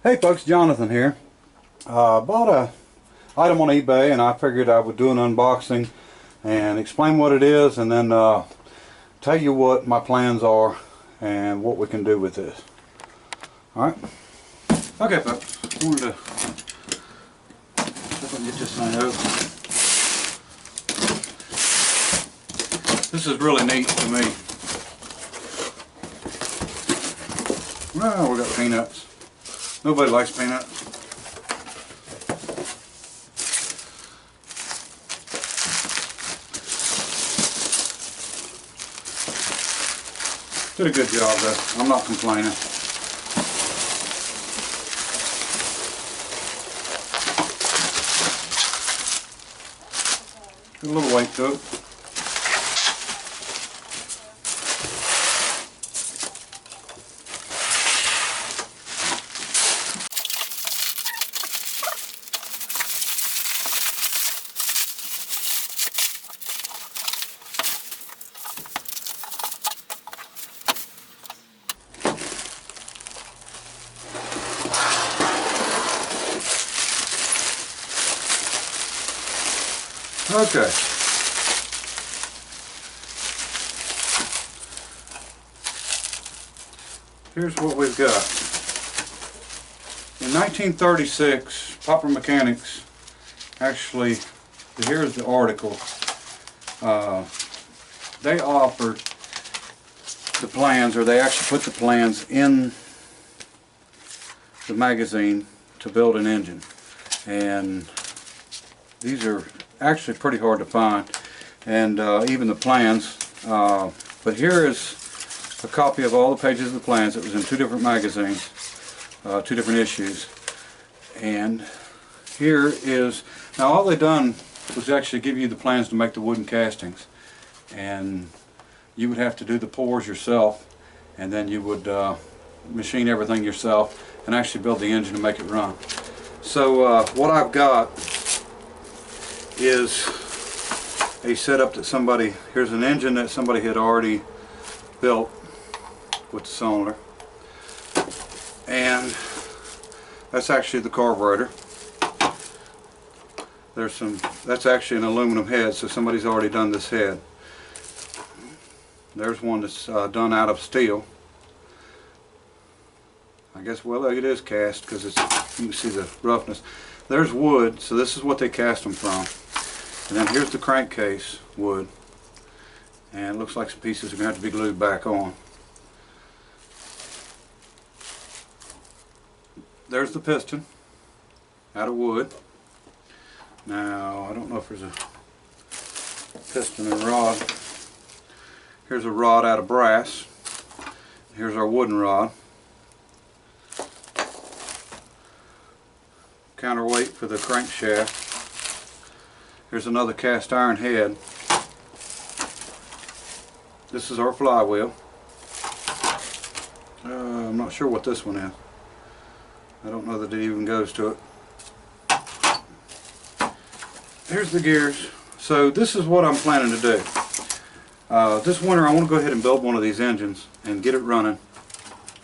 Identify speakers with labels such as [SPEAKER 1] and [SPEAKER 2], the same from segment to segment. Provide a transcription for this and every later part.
[SPEAKER 1] Hey folks, Jonathan here. Bought a item on eBay and I figured I would do an unboxing and explain what it is and then tell you what my plans are and what we can do with this. Alright? Okay folks, I wanted to see if I can get this thing open. This is really neat to me. Well, we got peanuts. Nobody likes peanuts. Did a good job though. I'm not complaining. Got a little weight to it. Okay. Here's what we've got. In 1936, Popper Mechanics actually, here's the article, they offered the plans, or they actually put the plans in the magazine to build an engine. And these are actually pretty hard to find, and even the plans, but here is a copy of all the pages of the plans. It was in two different magazines, two different issues, and here is, now all they done was actually give you the plans to make the wooden castings, and you would have to do the pours yourself, and then you would machine everything yourself and actually build the engine to make it run. So what I've got is a setup that somebody, here's an engine that somebody had already built with the cylinder, and that's actually the carburetor. There's some, that's actually an aluminum head, so somebody's already done this head. There's one that's done out of steel. I guess, well, it is cast because it's, you can see the roughness. There's wood, so this is what they cast them from. And then here's the crankcase wood, and it looks like some pieces are going to have to be glued back on. There's the piston out of wood. Now I don't know if there's a piston and rod. Here's a rod out of brass. Here's our wooden rod. Counterweight for the crankshaft. Here's another cast iron head. This is our flywheel. I'm not sure what this one is. I don't know that it even goes to it. Here's the gears. So this is what I'm planning to do. This winter I want to go ahead and build one of these engines and get it running.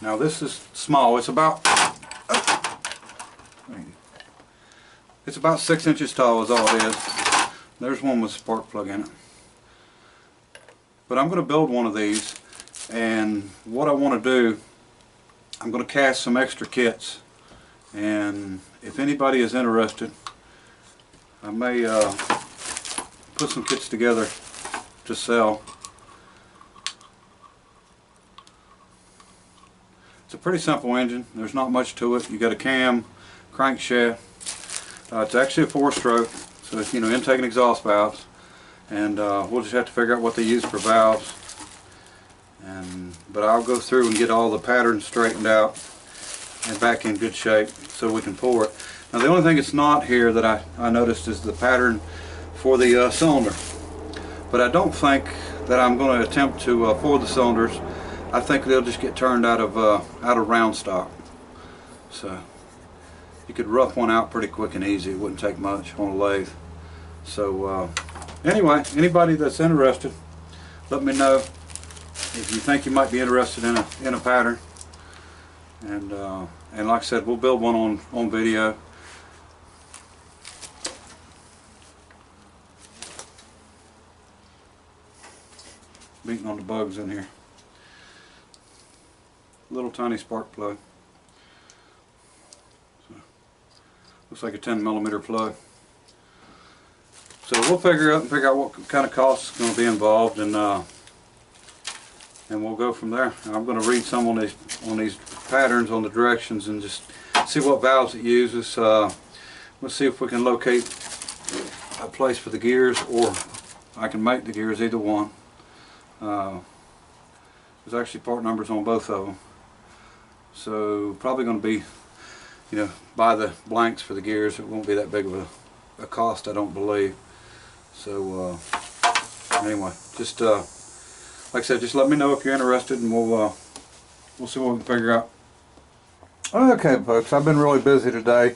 [SPEAKER 1] Now this is small. It's about 6 inches tall is all it is. There's one with a spark plug in it. But I'm going to build one of these, and what I want to do, I'm going to cast some extra kits, and if anybody is interested, I may put some kits together to sell. It's a pretty simple engine. There's not much to it. You got a cam, crankshaft. It's actually a 4-stroke. So it's, you know, intake and exhaust valves, and we'll just have to figure out what they use for valves. But I'll go through and get all the patterns straightened out and back in good shape so we can pour it. Now the only thing that's not here that I noticed is the pattern for the cylinder. But I don't think that I'm going to attempt to pour the cylinders. I think they'll just get turned out of round stock. So you could rough one out pretty quick and easy. It wouldn't take much on a lathe. So anyway, anybody that's interested, let me know if you think you might be interested in a pattern, and and like I said, we'll build one on video. Beating on the bugs in here. Little tiny spark plug. So, looks like a 10mm plug. So we'll figure out what kind of cost is going to be involved, and we'll go from there. I'm going to read some on these patterns on the directions and just see what valves it uses. Let's see if we can locate a place for the gears, or I can make the gears, either one. There's actually part numbers on both of them, so probably going to be, you know, buy the blanks for the gears. It won't be that big of a cost, I don't believe. So anyway, just like I said, just let me know if you're interested, and we'll see what we can figure out. Okay, folks, I've been really busy today,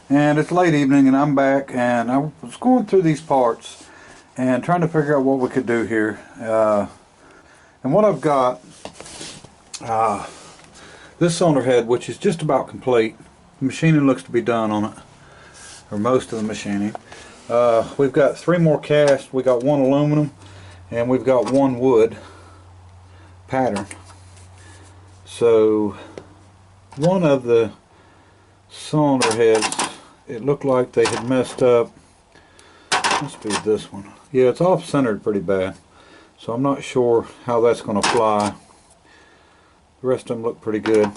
[SPEAKER 1] and it's late evening, and I'm back, and I was going through these parts and trying to figure out what we could do here. And what I've got, this cylinder head, which is just about complete. The machining looks to be done on it, or most of the machining. We've got 3 more casts. We got 1 aluminum, and we've got 1 wood pattern. So one of the cylinder heads, it looked like they had messed up. Must be this one. Yeah, it's off centered pretty bad, so I'm not sure how that's going to fly. The rest of them look pretty good.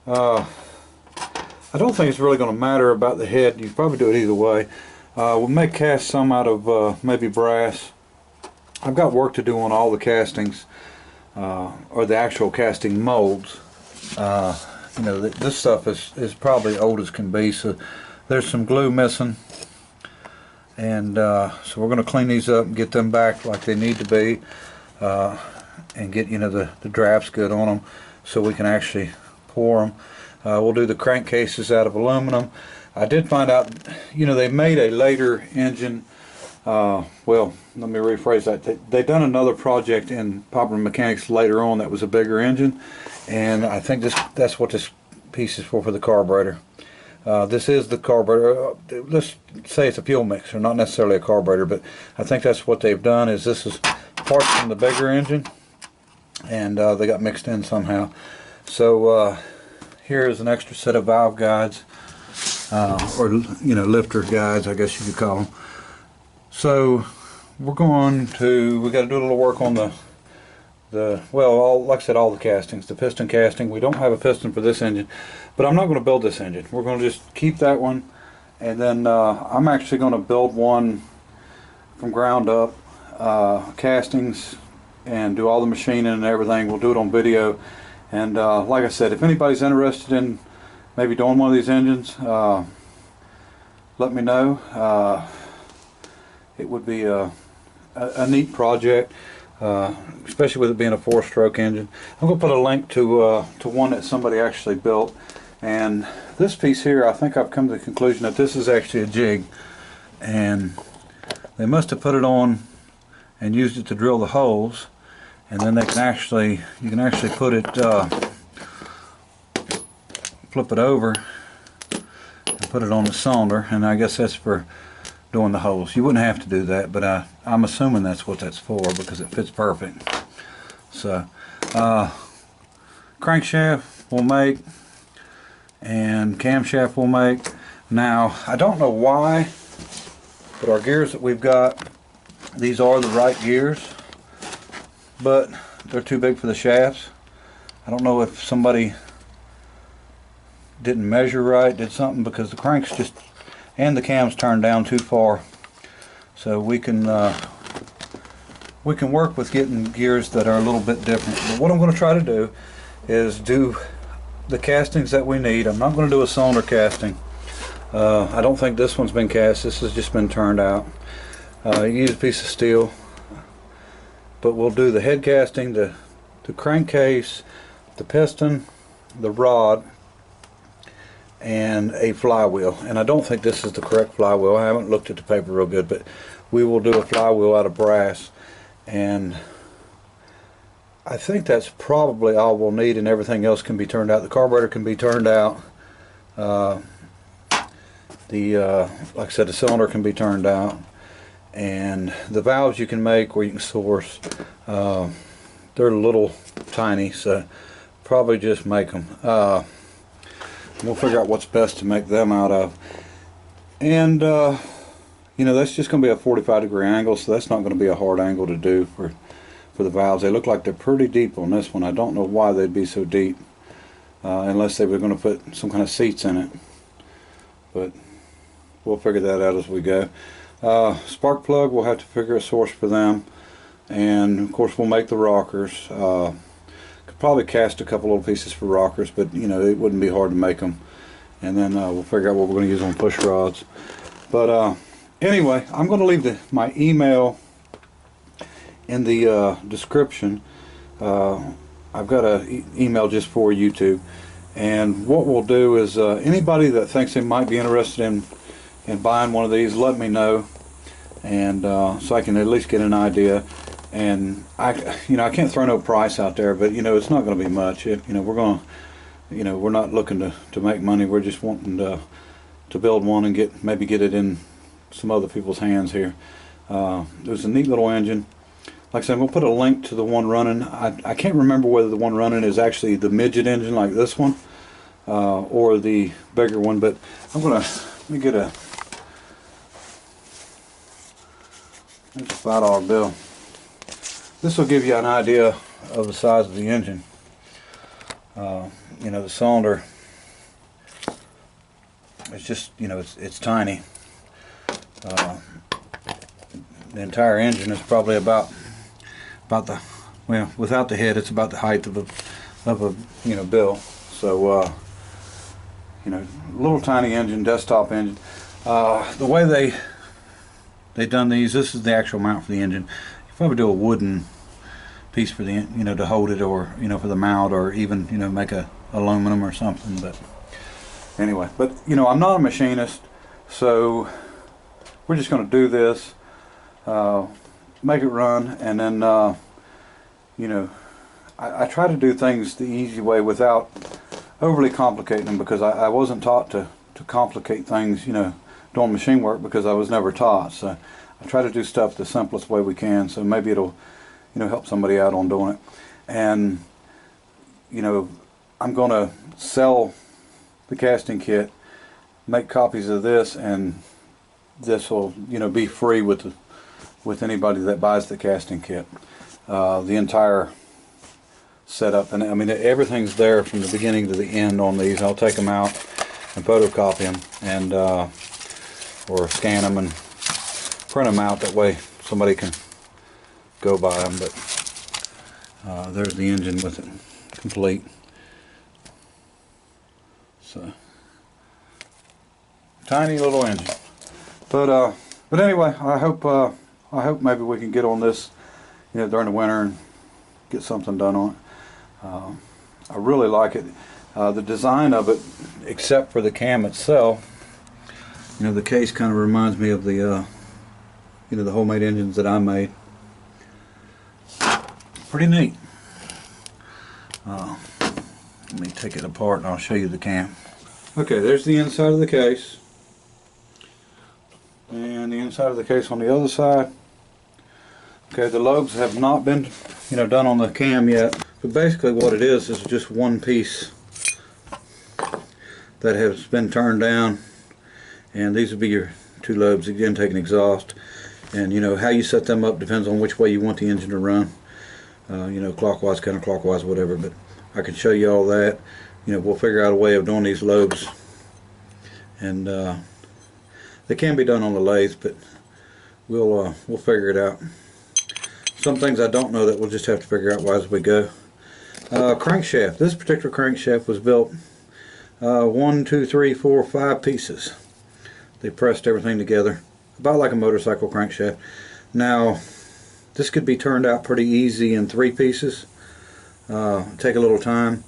[SPEAKER 1] I don't think it's really going to matter about the head. You can probably do it either way. We may cast some out of maybe brass. I've got work to do on all the castings, or the actual casting molds. You know, this stuff is probably old as can be, so there's some glue missing, and so we're going to clean these up and get them back like they need to be, and get, you know, the drafts good on them so we can actually pour them. We'll do the crankcases out of aluminum. I did find out, you know, they made a later engine. Well, let me rephrase that. They done another project in Popular Mechanics later on that was a bigger engine, and I think that's what this piece is for the carburetor. This is the carburetor. Let's say it's a fuel mixer, not necessarily a carburetor, but I think that's what they've done. Is this is parts from the bigger engine, and they got mixed in somehow. So here is an extra set of valve guides, or, you know, lifter guides, I guess you could call them. So we're going to, we got to do a little work on well, like I said, all the castings. The piston casting, we don't have a piston for this engine, but I'm not going to build this engine. We're going to just keep that one, and then I'm actually going to build one from ground up, castings, and do all the machining and everything. We'll do it on video, and like I said, if anybody's interested in maybe doing one of these engines, let me know. It would be a neat project, especially with it being a 4-stroke engine. I'm going to put a link to one that somebody actually built, and this piece here, I think I've come to the conclusion that this is actually a jig, and they must have put it on and used it to drill the holes, and then they can actually, you can actually put it, flip it over and put it on the cylinder, and I guess that's for doing the holes. You wouldn't have to do that, but I'm assuming that's what that's for, because it fits perfect. So crankshaft we'll make, and camshaft we'll make. Now I don't know why, but our gears that we've got, these are the right gears, but they're too big for the shafts. I don't know if somebody didn't measure right, did something, because the cranks just, and the cam's turned down too far. So we can work with getting gears that are a little bit different. But what I'm going to try to do is do the castings that we need. I'm not going to do a cylinder casting. I don't think this one's been cast. This has just been turned out. You use a piece of steel, but we'll do the head casting, the crankcase, the piston, the rod, and a flywheel. And I don't think this is the correct flywheel. I haven't looked at the paper real good, but we will do a flywheel out of brass, and I think that's probably all we'll need, and everything else can be turned out. The carburetor can be turned out, Like I said, the cylinder can be turned out, and the valves you can make where you can source, they're little tiny, so probably just make them. We'll figure out what's best to make them out of. And you know, that's just going to be a 45-degree angle, so that's not going to be a hard angle to do for the valves. They look like they're pretty deep on this one. I don't know why they'd be so deep, unless they were going to put some kind of seats in it. But we'll figure that out as we go. Spark plug, we'll have to figure a source for them. And of course we'll make the rockers. Could probably cast a couple little pieces for rockers, but you know, it wouldn't be hard to make them. And then we'll figure out what we're going to use on push rods. But anyway, I'm going to leave my email in the description. I've got an email just for YouTube, and what we'll do is anybody that thinks they might be interested in buying one of these, let me know, and so I can at least get an idea. And I can't throw no price out there, but you know, it's not going to be much. You know, we're not looking to make money. We're just wanting to build one and maybe get it in some other people's hands here. There's a neat little engine. Like I said, we'll put a link to the one running. I can't remember whether the one running is actually the Midget engine like this one, or the bigger one, but let me get it's a $5 bill. This will give you an idea of the size of the engine. You know, the cylinder, it's just, you know, it's tiny. The entire engine is probably about the, well, without the head, it's about the height of a you know, bill. So you know, little tiny engine, desktop engine. The way they done these, this is the actual mount for the engine. You probably do a wooden piece for the, you know, to hold it, or you know, for the mount, or even, you know, make a aluminum or something. But anyway, but you know, I'm not a machinist, so we're just going to do this, make it run, and then you know, I try to do things the easy way without overly complicating them, because I wasn't taught to complicate things, you know, doing machine work, because I was never taught. So I try to do stuff the simplest way we can, so maybe it'll, you know, help somebody out on doing it. And you know, I'm going to sell the casting kit, make copies of this, and this will, you know, be free with anybody that buys the casting kit. The entire setup, and I mean, everything's there from the beginning to the end on these. I'll take them out and photocopy them, and or scan them and print them out. That way somebody can go buy them. But there's the engine with it complete. So tiny little engine. But anyway, I hope maybe we can get on this, you know, during the winter and get something done on it. I really like it. The design of it, except for the cam itself, you know, the case kind of reminds me of the you know, the homemade engines that I made. Pretty neat. Let me take it apart and I'll show you the cam. Okay, there's the inside of the case, and the inside of the case on the other side. Okay, the lobes have not been, you know, done on the cam yet, but basically what it is just one piece that has been turned down, and these would be your two lobes. Again, take an exhaust, and you know, how you set them up depends on which way you want the engine to run. You know, clockwise, counterclockwise, whatever. But I can show you all that. You know, we'll figure out a way of doing these lobes, and they can be done on the lathe, but we'll figure it out. Some things I don't know that we'll just have to figure out as we go. Crankshaft. This particular crankshaft was built 1, 2, 3, 4, 5 pieces. They pressed everything together, about like a motorcycle crankshaft. Now, this could be turned out pretty easy in 3 pieces. Take a little time,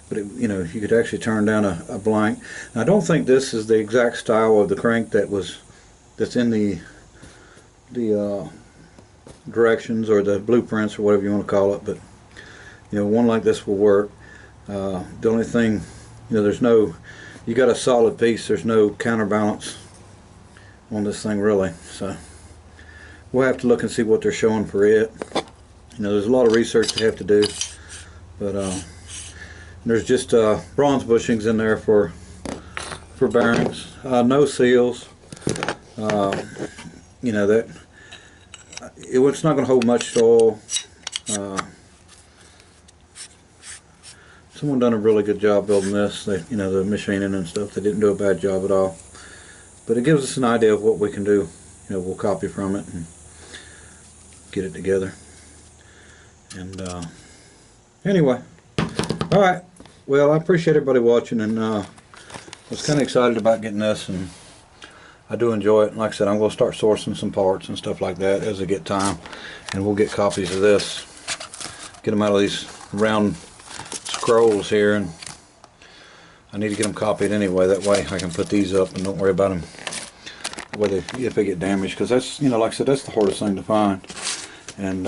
[SPEAKER 1] but it, you know, you could actually turn down a blank. Now, I don't think this is the exact style of the crank that's in the directions or the blueprints or whatever you want to call it, but you know, one like this will work. The only thing, you know, there's no you got a solid piece. There's no counterbalance on this thing really. So we'll have to look and see what they're showing for it. You know, there's a lot of research they have to do, but there's just bronze bushings in there for bearings. No seals. You know, that it's not going to hold much oil. Someone done a really good job building this. They, you know, the machining and stuff. They didn't do a bad job at all. But it gives us an idea of what we can do. You know, we'll copy from it and get it together. And anyway, all right. Well, I appreciate everybody watching, and I was kind of excited about getting this, and I do enjoy it. And like I said, I'm going to start sourcing some parts and stuff like that as I get time, and we'll get copies of this. Get them out of these round scrolls here, and I need to get them copied anyway. That way I can put these up and don't worry about them whether if they get damaged, because that's, you know, like I said, that's the hardest thing to find. And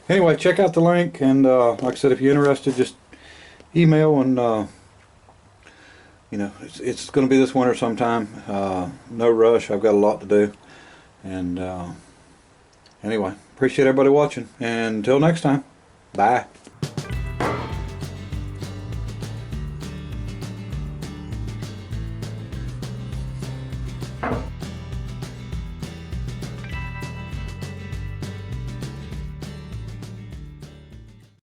[SPEAKER 1] anyway, check out the link, and like I said, if you're interested, just email, and you know, it's going to be this winter sometime. No rush. I've got a lot to do. And anyway, appreciate everybody watching, and until next time, bye.